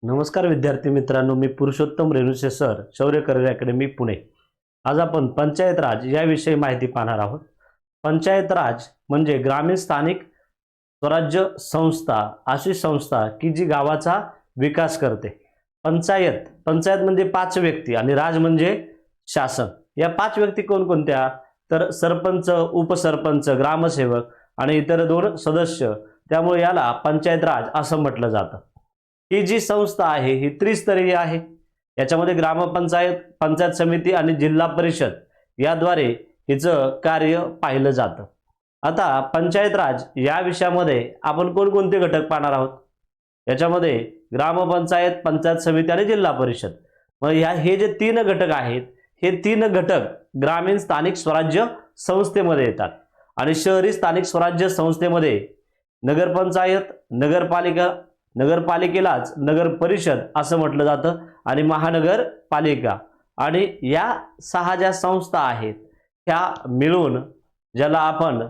नमस्कार विद्यार्थी मित्रांनो, मी पुरुषोत्तम रेणुसे सर, शौर्य करिअर अकॅडमी पुणे। आज आपण पंचायत राज याविषयी माहिती पाहणार आहोत। पंचायत राज म्हणजे ग्रामीण स्थानिक स्वराज्य संस्था, अशी संस्था की जी गावाचा विकास करते। पंचायत पंचायत म्हणजे 5 व्यक्ती आणि राज म्हणजे शासन। या 5 व्यक्ती कोणकोणत्या? तर सरपंच, उपसरपंच, ग्रामसेवक आणि इतर 2 सदस्य। त्यामुळे याला पंचायत राज असं म्हटलं जातं। ही जी संस्था आहे ही त्रिस्तरीय आहे। याच्यामध्ये ग्रामपंचायत, पंचायत समिती आणि जिल्हा परिषद याद्वारे हिचं कार्य पाहिलं जातं। आता पंचायत राज या विषयामध्ये आपण कोणकोणते घटक पाहणार आहोत? याच्यामध्ये ग्रामपंचायत, पंचायत समिती आणि जिल्हा परिषद। मग हे जे 3 घटक आहेत, हे 3 घटक ग्रामीण स्थानिक स्वराज्य संस्थेमध्ये येतात आणि शहरी स्थानिक स्वराज्य संस्थेमध्ये नगरपंचायत, नगरपालिका, नगरपालिकेलाच नगर परिषद असं म्हटलं जातं आणि महानगरपालिका आणि या 6 ज्या संस्था आहेत ह्या मिळून ज्याला आपण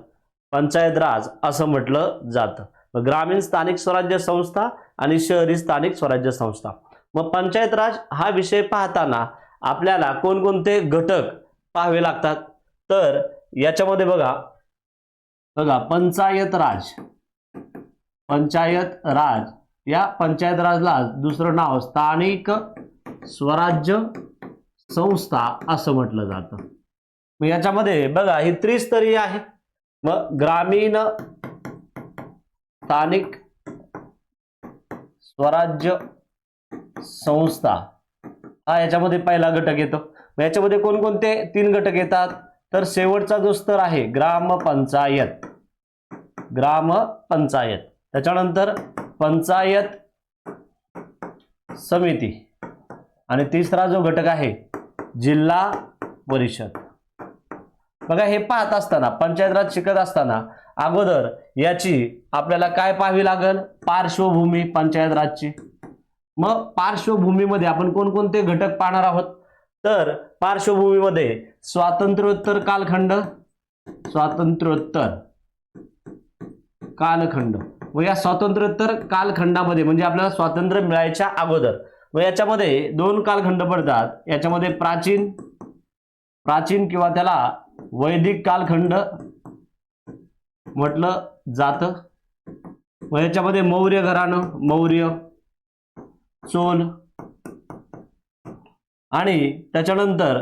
पंचायत राज असं म्हटलं जातं। ग्रामीण स्थानिक स्वराज्य संस्था आणि शहरी स्थानिक स्वराज्य संस्था। मग पंचायत राज हा विषय पाहताना आपल्याला कोणकोणते घटक पाहावे लागतात? तर याच्यामध्ये बघा पंचायत राज, पंचायत राज या पंचायत राजला दुसरं नाव स्थानिक स्वराज्य संस्था असं म्हटलं जातं। मग याच्यामध्ये बघा ही त्रिस्तरीय आहे। मग ग्रामीण स्थानिक स्वराज्य संस्था हा याच्यामध्ये पहिला घटक येतो। मग याच्यामध्ये कोणकोणते 3 घटक येतात? तर शेवटचा जो स्तर आहे ग्रामपंचायत, ग्रामपंचायत, त्याच्यानंतर पंचायत समिती आणि तिसरा जो घटक आहे जिल्हा परिषद। बघा हे पाहत असताना, पंचायत राज शिकत असताना अगोदर याची आपल्याला काय पाहावी लागेल? पार्श्वभूमी पंचायत राजची। मग पार्श्वभूमीमध्ये आपण कोणकोणते घटक पाहणार आहोत? तर पार्श्वभूमीमध्ये स्वातंत्र्योत्तर कालखंड, स्वातंत्र्योत्तर कालखंड व या स्वातंत्र्योत्तर कालखंडामध्ये म्हणजे आपल्याला स्वातंत्र्य मिळायच्या अगोदर। व याच्यामध्ये 2 कालखंड पडतात। याच्यामध्ये प्राचीन किंवा त्याला वैदिक कालखंड म्हटलं जातं। व याच्यामध्ये मौर्य घराणं, मौर्य, चोल आणि त्याच्यानंतर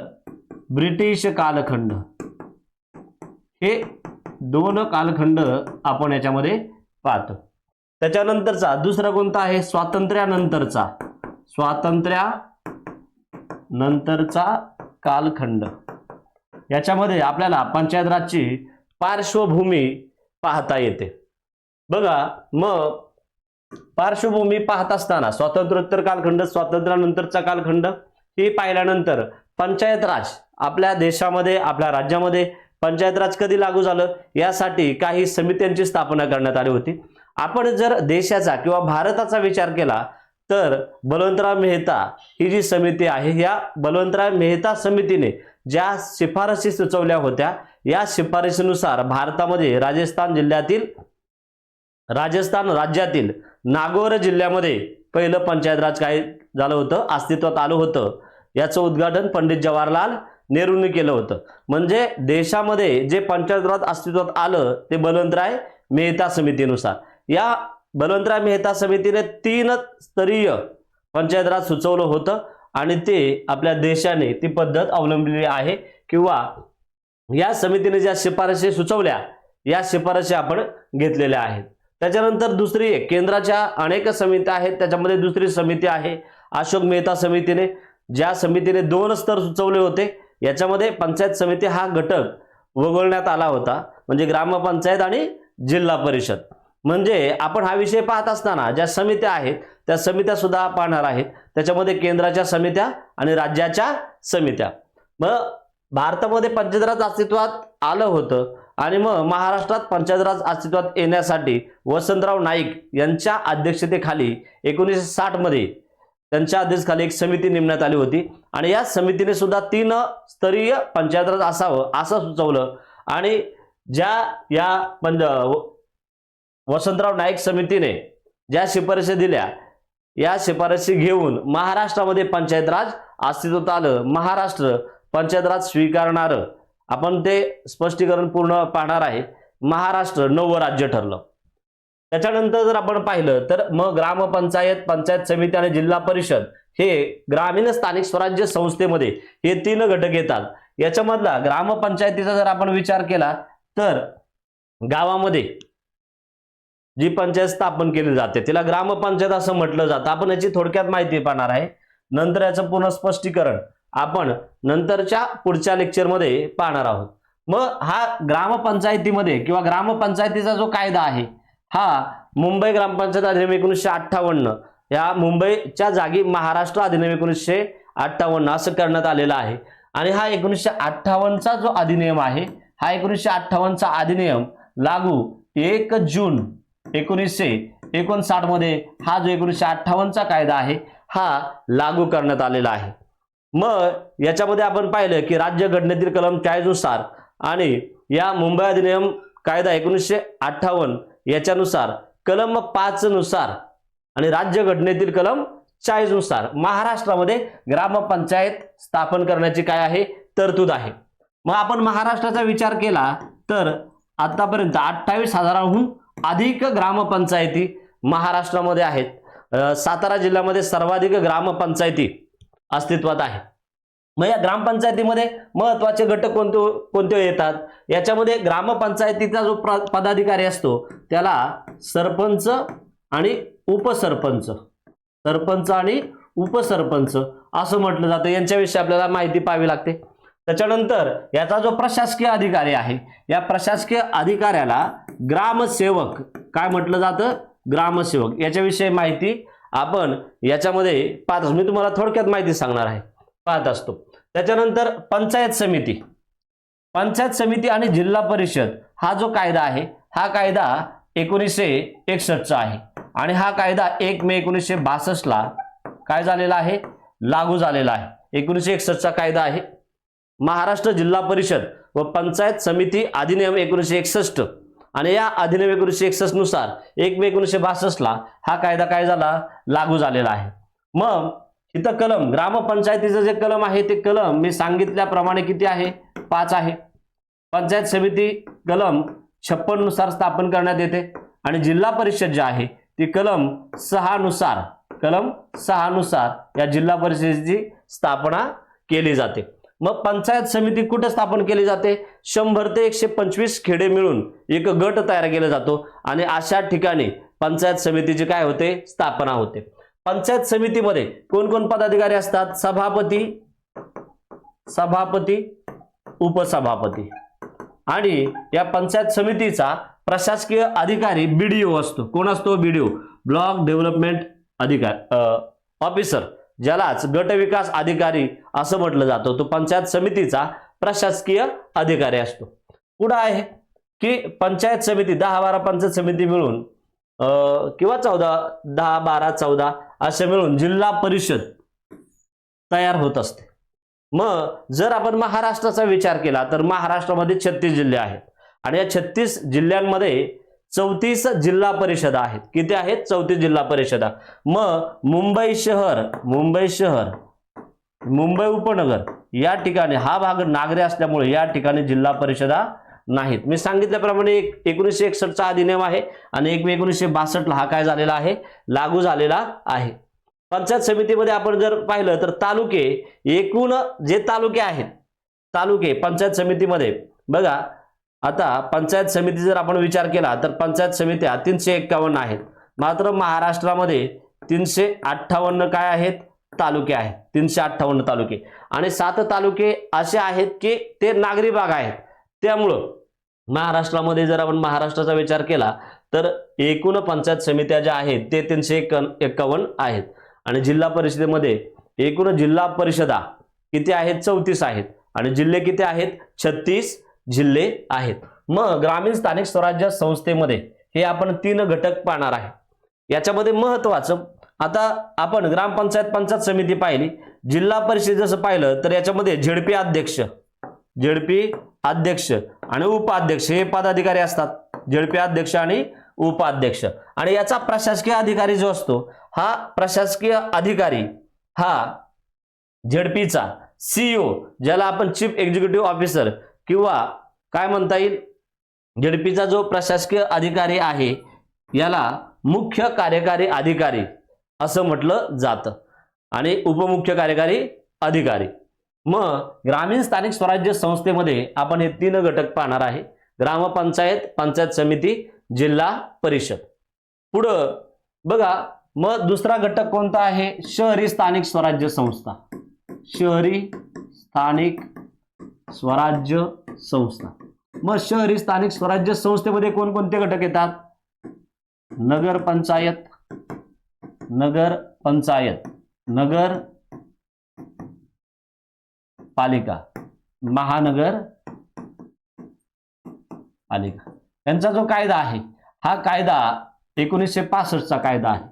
ब्रिटिश कालखंड, हे 2 कालखंड आपण याच्यामध्ये पाहतो। त्याच्यानंतरचा दुसरा कोणता आहे? स्वातंत्र्यानंतरचा, स्वातंत्र्यानंतरचा कालखंड। याच्यामध्ये आपल्याला पंचायत राजची पार्श्वभूमी पाहता येते। बघा मग पार्श्वभूमी पाहत असताना स्वातंत्र्योत्तर कालखंड, स्वातंत्र्यानंतरचा कालखंड हे पाहिल्यानंतर पंचायत राज आपल्या देशामध्ये, आपल्या राज्यामध्ये पंचायत राज कधी लागू झालं यासाठी काही समित्यांची स्थापना करण्यात आली होती। आपण जर देशाचा किंवा भारताचा विचार केला तर बलवंतराव मेहता ही जी समिती आहे, या बलवंतराव मेहता समितीने ज्या शिफारसी सुचवल्या होत्या या शिफारसीनुसार भारतामध्ये राजस्थान राज्यातील नागौर जिल्ह्यामध्ये पहिलं पंचायत राज काय झालं होतं? अस्तित्वात आलं होतं। याचं उद्घाटन पंडित जवाहरलाल नेहरूंनी केलं होतं। म्हणजे देशामध्ये जे पंचायत राज अस्तित्वात आलं ते बलवंतराव मेहता समितीनुसार। या बलवंतराव मेहता समितीने 3 स्तरीय पंचायत राज सुचवलं होतं आणि ते आपल्या देशाने ती पद्धत अवलंबलेली आहे किंवा या समितीने ज्या शिफारसी सुचवल्या या शिफारसी आपण घेतलेल्या आहेत। त्याच्यानंतर दुसरी एक केंद्राच्या अनेक समित्या आहेत, त्याच्यामध्ये दुसरी समिती आहे अशोक मेहता समितीने, ज्या समितीने 2 स्तर सुचवले होते। याच्यामध्ये पंचायत समिती हा घटक वगळण्यात आला होता, म्हणजे ग्रामपंचायत आणि जिल्हा परिषद। म्हणजे आपण हा विषय पाहत असताना ज्या समित्या आहेत त्या समित्या सुद्धा पाहणार आहेत। त्याच्यामध्ये केंद्राच्या समित्या आणि राज्याच्या समित्या। मग भारतामध्ये पंचायत राज अस्तित्वात आलं होतं आणि मग महाराष्ट्रात पंचायत राज अस्तित्वात येण्यासाठी वसंतराव नाईक यांच्या अध्यक्षतेखाली 1960 मध्ये त्यांच्या आदेशाखाली एक समिती नेमण्यात आली होती आणि या समितीने सुद्धा 3 स्तरीय पंचायत राज असावं असं सुचवलं। आणि या वसंतराव नाईक समितीने ज्या शिफारसी दिल्या या शिफारसी घेऊन महाराष्ट्रामध्ये पंचायत राज अस्तित्वात आलं. महाराष्ट्र पंचायत राज स्वीकारणारं आपण ते स्पष्टीकरण पूर्ण पाहणार आहे. महाराष्ट्र 9वं राज्य ठरलं. त्याच्यानंतर जर आपण पाहिलं तर मग ग्रामपंचायत, पंचायत समिती आणि जिल्हा परिषद हे ग्रामीण स्थानिक स्वराज्य संस्थेमध्ये हे 3 घटक येतात. याच्यामधला ग्रामपंचायतीचा जर आपण विचार केला तर गावामध्ये जी पंचायत स्थापन केली जाते तिला ग्रामपंचायत असं म्हटलं जातं. आपण याची थोडक्यात माहिती पाहणार आहे. नंतर याचं पूर्ण स्पष्टीकरण आपण नंतरच्या पुढच्या लेक्चरमध्ये पाहणार आहोत. मग हा ग्रामपंचायतीमध्ये किंवा ग्रामपंचायतीचा जो कायदा आहे हा मुंबई ग्रामपंचायत अधिनियम 1958 या मुंबईच्या जागी महाराष्ट्र अधिनियम 1958 असं करण्यात आलेला आहे. आणि हा 1958चा जो अधिनियम आहे हा 1958चा अधिनियम लागू 1 जून 1959 मध्ये हा जो 1958चा कायदा आहे हा लागू करण्यात आलेला आहे. मग याच्यामध्ये आपण पाहिलं की राज्यघटनेतील कलम 40 नुसार आणि या मुंबई अधिनियम कायदा 1958 याच्यानुसार कलम 5 नुसार आणि राज्यघटनेतील कलम 40 नुसार महाराष्ट्रामध्ये ग्रामपंचायत स्थापन करण्याची काय आहे तरतूद आहे. मग आपण महाराष्ट्राचा विचार केला तर आतापर्यंत 28,000हून अधिक ग्रामपंचायती महाराष्ट्रामध्ये आहेत. सातारा जिल्ह्यामध्ये सर्वाधिक ग्रामपंचायती अस्तित्वात आहेत. मग या ग्रामपंचायतीमध्ये महत्त्वाचे घटक कोणते येतात? याच्यामध्ये ग्रामपंचायतीचा जो पदाधिकारी असतो त्याला सरपंच आणि उपसरपंच, सरपंच आणि उपसरपंच असं म्हटलं जातं. यांच्याविषयी आपल्याला माहिती पाहावी लागते. त्याच्यानंतर याचा जो प्रशासकीय अधिकारी आहे या प्रशासकीय अधिकाऱ्याला ग्रामसेवक काय म्हटलं जातं? ग्रामसेवक. याच्याविषयी माहिती आपण याच्यामध्ये पाहत असतो. मी तुम्हाला थोडक्यात माहिती सांगणार आहे, पाहत असतो. त्याच्यानंतर पंचायत समिती, पंचायत समिती आणि जिल्हा परिषद हा जो कायदा आहे हा कायदा 1961चा आहे आणि हा कायदा 1 मे 1962 ला काय झालेला आहे? लागू झालेला आहे. 1961चा कायदा आहे. महाराष्ट्र जिल्हा परिषद व पंचायत समिती अधिनियम 1961 आणि या अधिनियम 1961 नुसार 1 मे 1962 ला हा कायदा काय झाला? लागू झालेला आहे. मग इथं कलम ग्रामपंचायतीचं जे कलम आहे ते कलम मी सांगितल्याप्रमाणे किती आहे? 5 आहे. पंचायत समिती कलम 56 नुसार स्थापन करण्यात येते आणि जिल्हा परिषद जी आहे ती कलम 6 नुसार या जिल्हा परिषदेची स्थापना केली जाते. मग पंचायत समिती कुठे स्थापन केली जाते? 100 ते 125 खेडे मिळून एक गट तयार केला जातो आणि अशा ठिकाणी पंचायत समितीची काय होते? स्थापना होते. पंचायत समितीमध्ये कोण कोण पदाधिकारी असतात? सभापती, उपसभापती आणि या पंचायत समितीचा प्रशासकीय अधिकारी बीडीओ असतो. कोण असतो? बीडीओ, ब्लॉक डेव्हलपमेंट ऑफिसर, ज्यालाच गट विकास अधिकारी असं म्हटलं जातं. तो पंचायत समितीचा प्रशासकीय अधिकारी असतो. पुढे आहे की पंचायत समिती 10-12 पंचायत समिती मिळून किंवा 10-12-14 असे मिळून जिल्हा परिषद तयार होत असते. मग जर आपण महाराष्ट्राचा विचार केला तर महाराष्ट्रामध्ये 36 जिल्हे आहेत आणि या 36 जिल्ह्यांमध्ये 34 जिल्हा परिषदा आहेत. किती आहेत? 34 जिल्हा परिषदा. मग मुंबई शहर, मुंबई उपनगर या ठिकाणी हा भाग नागरी असल्यामुळे या ठिकाणी जिल्हा परिषदा नाहीत. मी सांगितल्याप्रमाणे 1961चा अधिनियम आहे आणि 1 मे 1962 ला हा काय झालेला आहे? लागू झालेला आहे. पंचायत समितीमध्ये आपण जर पाहिलं तर तालुके, एकूण जे तालुके आहेत, तालुके पंचायत समितीमध्ये बघा, आता पंचायत समिती जर आपण विचार केला तर पंचायत समित्या 351 आहेत. मात्र महाराष्ट्रामध्ये 358 काय आहेत? तालुके आहेत. 358 तालुके आणि 7 तालुके असे आहेत की ते नागरी भाग आहेत. त्यामुळं महाराष्ट्रामध्ये जर आपण महाराष्ट्राचा विचार केला तर एकूण पंचायत समित्या ज्या आहेत ते 351 आहेत आणि जिल्हा परिषदेमध्ये एकूण जिल्हा परिषदा किती आहेत? 34 आहेत आणि जिल्हे किती आहेत? 36 जिल्हे आहेत. मग ग्रामीण स्थानिक स्वराज्य संस्थेमध्ये हे आपण 3 घटक पाहणार आहे. याच्यामध्ये महत्त्वाचं, आता आपण ग्रामपंचायत, पंचायत समिती पाहिली, जिल्हा परिषद जसं पाहिलं तर याच्यामध्ये झेडपी अध्यक्ष आणि उपाध्यक्ष हे पदाधिकारी असतात. झेडपी अध्यक्ष आणि उपाध्यक्ष. आणि याचा प्रशासकीय अधिकारी जो असतो, हा प्रशासकीय अधिकारी हा झेडपीचा सीईओ, ज्याला आपण चीफ एक्झिक्युटिव्ह ऑफिसर किंवा काय म्हणता येईल, झेडपीचा जो प्रशासकीय अधिकारी आहे याला मुख्य कार्यकारी अधिकारी असं म्हटलं जातं आणि उपमुख्य कार्यकारी अधिकारी. मग ग्रामीण स्थानिक स्वराज्य संस्थेमध्ये आपण हे 3 घटक पाहणार आहे: ग्रामपंचायत, पंचायत समिती, जिल्हा परिषद. पुढं बघा, मग दुसरा घटक कोणता आहे? शहरी स्थानिक स्वराज्य संस्था. शहरी स्थानिक स्वराज्य संस्था. मग शहरी स्थानिक स्वराज्य संस्थेमध्ये कोणकोणते घटक येतात? नगर पंचायत, नगर पंचायत, नगर पालिका, महानगर पालिका. यांचा जो कायदा आहे हा कायदा 1965 चा कायदा आहे.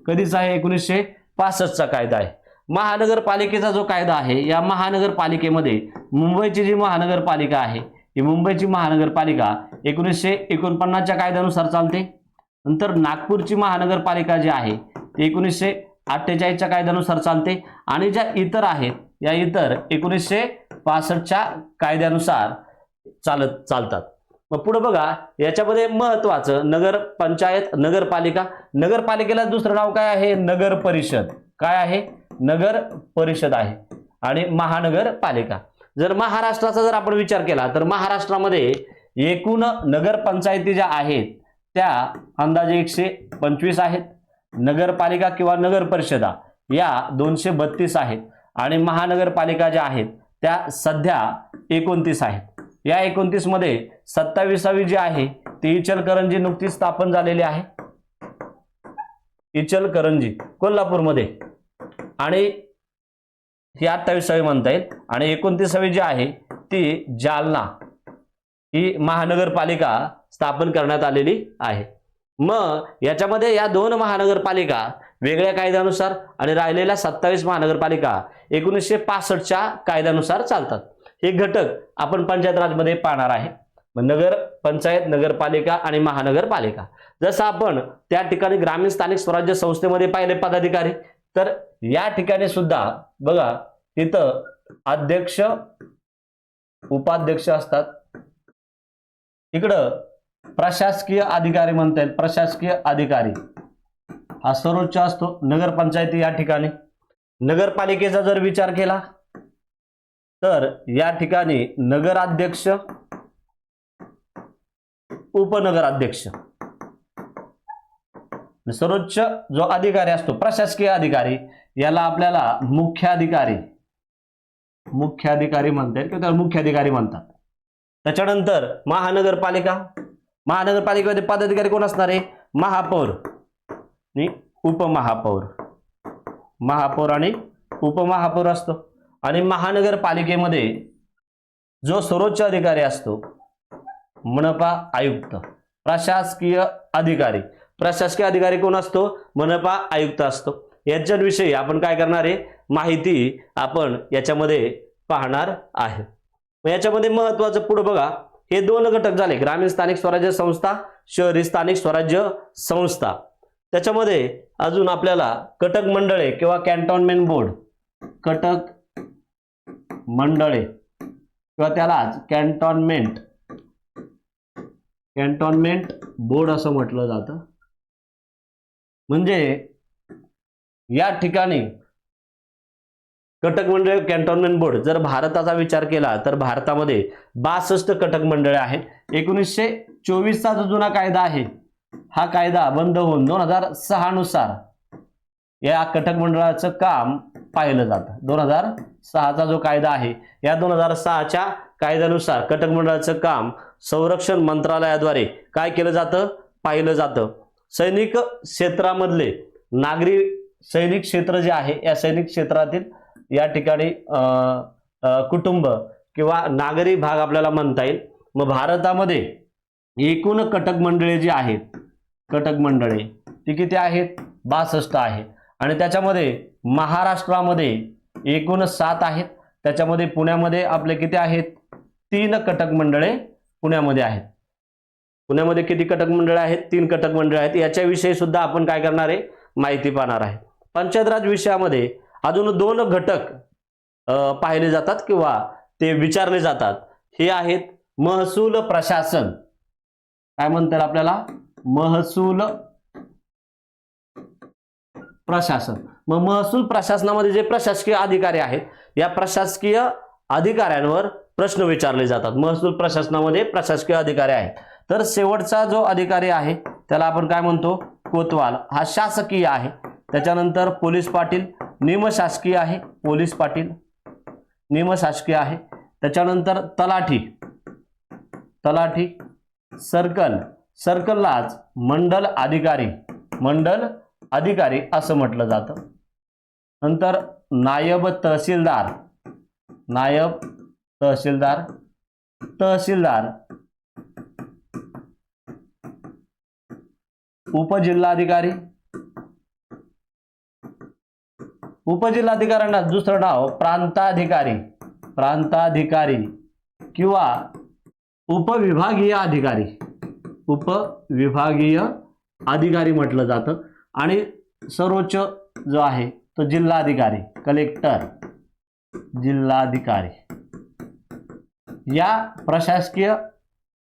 कधीचा आहे? 1965 चा कायदा आहे. महानगरपालिकेचा जो कायदा आहे, या महानगरपालिकेमध्ये मुंबईची जी महानगरपालिका आहे, ही मुंबईची महानगरपालिका 1949 च्या कायद्यानुसार चालते. नंतर नागपूरची महानगरपालिका जी आहे ती 1948 च्या कायद्यानुसार चालते. आणि ज्या इतर आहेत या इतर 1965 च्या कायद्यानुसार चालतात. मग पुढे बघा, याच्यामध्ये महत्वाचं नगर पंचायत, नगरपालिका. नगरपालिकेला दुसरं नाव काय आहे? नगर परिषद. काय आहे? नगर परिषद आहे. आणि महानगरपालिका. जर महाराष्ट्राचा जर आपण विचार केला तर महाराष्ट्रामध्ये एकूण नगर पंचायती ज्या आहेत त्या अंदाजे 125 आहेत. नगरपालिका किंवा नगर परिषदा या 232 आहेत. आणि महानगरपालिका ज्या आहेत त्या सध्या 29 आहेत. या 29 मध्ये 27वी जी आहे ती इचलकरंजी नुकतीच स्थापन झालेली आहे. इचलकरंजी कोल्हापूरमध्ये. आणि ही 28वी म्हणता येईल. आणि 29वी जी आहे ती जालना ही महानगरपालिका स्थापन करण्यात आलेली आहे. मग याच्यामध्ये या 2 महानगरपालिका वेगळ्या कायद्यानुसार आणि राहिलेल्या 27 महानगरपालिका 1965 च्या कायद्यानुसार चालतात. हे घटक आपण पंचायत राजमध्ये पाहणार आहे. नगर पंचायत, नगरपालिका आणि महानगरपालिका. जसं आपण त्या ठिकाणी ग्रामीण स्थानिक स्वराज्य संस्थेमध्ये पाहिले पदाधिकारी, तर या ठिकाणी सुद्धा बघा तिथं अध्यक्ष, उपाध्यक्ष असतात. इकडं प्रशासकीय अधिकारी म्हणता येईल. प्रशासकीय अधिकारी हा सर्वोच्च असतो. नगरपंचायती या ठिकाणी. नगरपालिकेचा जर विचार केला तर या ठिकाणी नगराध्यक्ष, उपनगराध्यक्ष. सर्वोच्च जो अधिकारी असतो प्रशासकीय अधिकारी याला आपल्याला मुख्याधिकारी म्हणता येईल किंवा त्याला मुख्याधिकारी म्हणतात. त्याच्यानंतर महानगरपालिका. महानगरपालिकेमध्ये पदाधिकारी कोण असणार आहे? महापौर आणि उपमहापौर. महापौर आणि उपमहापौर असतो. आणि महानगरपालिकेमध्ये जो सर्वोच्च अधिकारी असतो मनपा आयुक्त. प्रशासकीय अधिकारी. प्रशासकीय अधिकारी कोण असतो? मनपा आयुक्त असतो. याच्याविषयी आपण काय करणार आहे? माहिती आपण याच्यामध्ये पाहणार आहे. याच्यामध्ये महत्वाचं पुढे बघा, हे 2 घटक झाले: ग्रामीण स्थानिक स्वराज्य संस्था, शहरी स्थानिक स्वराज्य संस्था. त्याच्यामध्ये अजून आपल्याला कटक मंडळे किंवा कॅन्टोन्मेंट बोर्ड, कटक मंडळे किंवा त्यालाच कॅन्टोन्मेंट बोर्ड असं म्हटलं जातं. म्हणजे या ठिकाणी कटक मंडळे, कॅन्टोन्मेंट बोर्ड. जर भारताचा विचार केला तर भारतामध्ये 62 कटक मंडळे आहेत. 1924 चा जो जुना कायदा आहे हा कायदा बंद होऊन 2006 नुसार या कटक मंडळाचं काम पाहिलं जातं. 2006 चा जो कायदा आहे या 2006 च्या कायद्यानुसार कटक मंडळाचं काम संरक्षण मंत्रालयाद्वारे काय केलं जातं? पाहिलं जातं. सैनिक क्षेत्रामधले नागरी सैनिक क्षेत्र जे आहे या सैनिक क्षेत्रातील या ठिकाणी कुटुंब किंवा नागरी भाग आपल्याला म्हणता येईल. मग भारतामध्ये एकूण कटक मंडळे जी आहेत, कटक मंडळे ती किती आहेत? 62 आहे. आणि त्याच्यामध्ये महाराष्ट्रामध्ये एकूण 7 आहेत. त्याच्यामध्ये पुण्यामध्ये आपले किती आहेत? 3 कटक मंडळे पुण्यामध्ये आहेत. पुण्यामध्ये किती कटक मंडळ आहेत? 3 कटक मंडळ आहेत. याच्याविषयी सुद्धा आपण काय करणार आहे? माहिती पाहणार आहे. पंचायत राज विषयामध्ये अजून 2 घटक पाहिले जातात किंवा ते विचारले जातात. हे आहेत महसूल प्रशासन. काय म्हणतात आपल्याला? महसूल प्रशासन. मग महसूल प्रशासनामध्ये जे प्रशासकीय अधिकारी आहेत, या प्रशासकीय अधिकाऱ्यांवर प्रश्न विचारले जातात. महसूल प्रशासनामध्ये प्रशासकीय अधिकारी आहेत. तर शेवटचा जो अधिकारी आहे त्याला आपण काय म्हणतो? कोतवाल. हा शासकीय आहे. त्याच्यानंतर पोलीस पाटील निमशासकीय आहे. पोलीस पाटील निमशासकीय आहे. त्याच्यानंतर तलाठी. तलाठी सर्कल. सर्कललाच मंडल अधिकारी. मंडल अधिकारी असं म्हटलं जातं. नंतर नायब तहसीलदार. नायब तहसीलदार. तहसीलदार. उपजिल्हाधिकारी. उपजिल्हाधिकाऱ्यांना दुसरं नाव प्रांताधिकारी. प्रांताधिकारी किंवा उपविभागीय अधिकारी. उपविभागीय अधिकारी म्हटलं जातं. आणि सर्वोच्च जो आहे तो जिल्हाधिकारी. कलेक्टर. जिल्हाधिकारी. या प्रशासकीय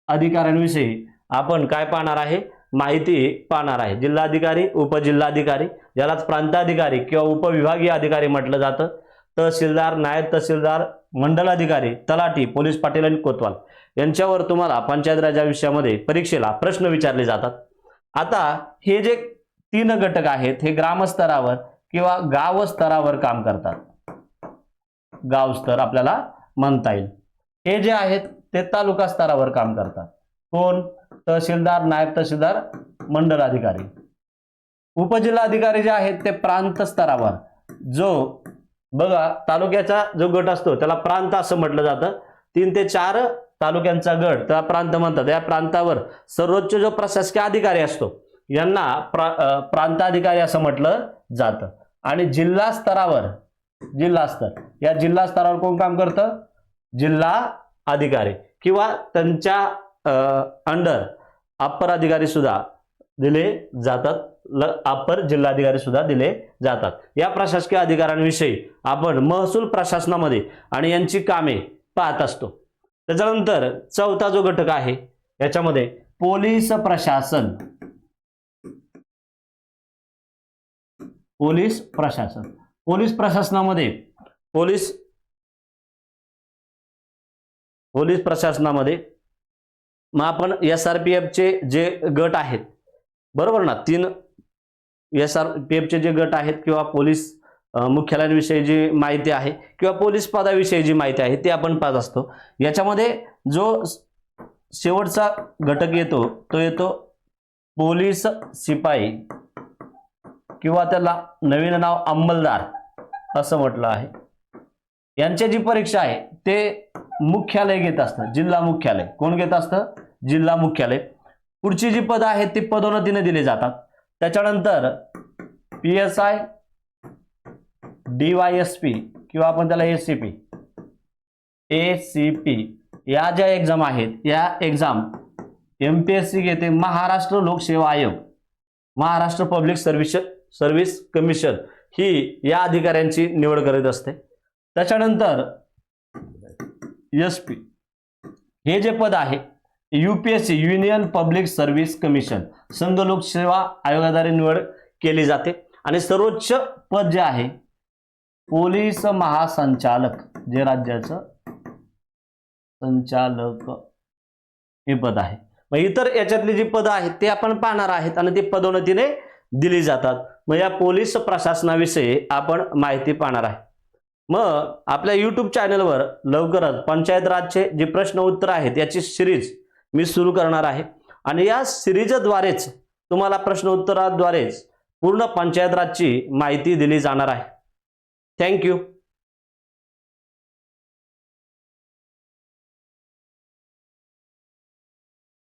अधिकाऱ्यांविषयी आपण काय पाहणार आहे? माहिती पाहणार आहे. जिल्हाधिकारी, उपजिल्हाधिकारी, ज्यालाच प्रांताधिकारी किंवा उपविभागीय अधिकारी म्हटलं जातं, तहसीलदार, नायब तहसीलदार, मंडल अधिकारी, तलाठी, पोलीस पाटील आणि कोतवाल यांच्यावर तुम्हाला पंचायत राज या विषयामध्ये परीक्षेला प्रश्न विचारले जातात. आता हे जे 3 घटक आहेत हे ग्रामस्तरावर किंवा गाव स्तरावर काम करतात. गाव स्तर आपल्याला म्हणता येईल. हे जे आहेत ते तालुका स्तरावर काम करतात. कोण? तहसीलदार, नायब तहसीलदार, मंडल अधिकारी. उपजिल्हा अधिकारी जे आहेत ते प्रांत स्तरावर. जो बघा तालुक्याचा जो गट असतो त्याला प्रांत असं म्हटलं जातं. 3 ते 4 तालुक्यांचा गट त्याला प्रांत म्हणतात. या प्रांतावर सर्वोच्च जो प्रशासकीय अधिकारी असतो यांना प्रांताधिकारी असं म्हटलं जातं. आणि जिल्हा स्तरावर, जिल्हा स्तर, या जिल्हा स्तरावर कोण काम करतं? जिल्हा अधिकारी किंवा त्यांच्या अंडर अप्पर अधिकारी सुद्धा दिले जातात. अप्पर जिल्हाधिकारी सुद्धा दिले जातात. या प्रशासकीय अधिकाऱ्यांविषयी आपण महसूल प्रशासनामध्ये आणि यांची कामे पाहत असतो. त्याच्यानंतर चौथा जो घटक आहे याच्यामध्ये पोलीस प्रशासन. पोलीस प्रशासन. पोलीस प्रशासनामध्ये पोलीस प्रशासनामध्ये मग आपण SRPF चे जे गट आहेत, बरोबर ना, 3 SRPF चे जे गट आहेत किंवा पोलीस मुख्यालयांविषयी जी माहिती आहे किंवा पोलीस पदाविषयी जी माहिती आहे ते आपण पाहत असतो. याच्यामध्ये जो शेवटचा घटक येतो तो येतो पोलीस शिपाई किंवा त्याला नवीन नाव अंमलदार असं म्हटलं आहे. यांची जी परीक्षा आहे ते मुख्यालय घेत असतं. जिल्हा मुख्यालय. कोण घेत असतं? जिल्हा मुख्यालय. पुढची जी पदं आहेत ती पदोन्नतीने दिली जातात. त्याच्यानंतर PSI, DYSP किंवा आपण त्याला ACP या ज्या एक्झाम आहेत या एक्झाम MPSC घेते. महाराष्ट्र लोकसेवा आयोग, महाराष्ट्र पब्लिक सर्व्हिस कमिशन ही या अधिकाऱ्यांची निवड करीत असते. त्याच्यानंतर SP हे जे पद आहे UPSC union public service commission संघ लोकसेवा आयोगाद्वारे निवड केली जाते. आणि सर्वोच्च पद जे आहे पोलीस महासंचालक, जे राज्याचं संचालक हे पद आहे. मग इतर याच्यातली जी पदं आहेत ते आपण पाहणार आहेत आणि ती पदोन्नतीने दिली जातात. मग या पोलीस प्रशासनाविषयी आपण माहिती पाहणार आहे. मग आपल्या YouTube चॅनलवर लवकरच पंचायत राजचे जे प्रश्न उत्तर आहेत याची सिरीज मी सुरू करणार आहे. आणि या सिरीजद्वारेच तुम्हाला प्रश्न उत्तराद्वारेच पूर्ण पंचायत राजची माहिती दिली जाणार आहे. थँक्यू.